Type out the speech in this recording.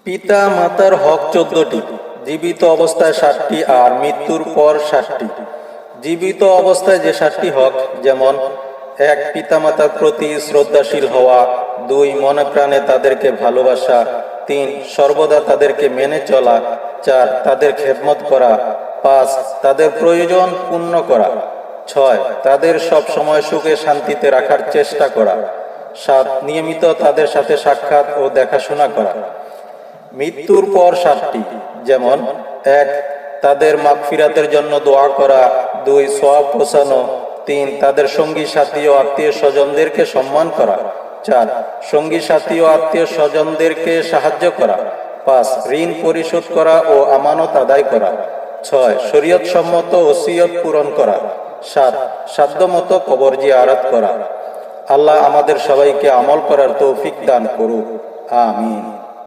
পিতা মাতার হক 14টি, জীবিত অবস্থায় 7টি আর মৃত্যুর পর 7টি। জীবিত অবস্থায় যে 7টি হক, যেমন 1. পিতামাতার প্রতি শ্রদ্ধাশীল হওয়া, 2. মনে প্রাণে তাদেরকে ভালোবাসা, 3. সর্বদা তাদেরকে মেনে চলা, 4. তাদের খেদমত করা, 5. তাদের প্রয়োজন পূর্ণ করা, 6. তাদের সব সময় সুখে শান্তিতে রাখার চেষ্টা করা, 7. নিয়মিত তাদের সাথে সাক্ষাৎ ও দেখাশোনা করা। মৃত্যুর পর 7টি, যেমন 1. তাদের মাগফিরাতের জন্য দোয়া করা, 2. সওয়াব পৌঁছানো, 3. তাদের সঙ্গী সাথী ও আত্মীয় স্বজনদেরকে সম্মান করা, 4. সঙ্গী সাথী ও আত্মীয় স্বজনদেরকে সাহায্য করা, 5. ঋণ পরিশোধ করা ও আমানত আদায় করা, 6. শরীয়ত সম্মত ওসিয়ত পূরণ করা, 7. সাধ্যমতো কবর জিয়ারত করা। আল্লাহ আমাদের সবাইকে আমল করার তৌফিক দান করুক। আমিন।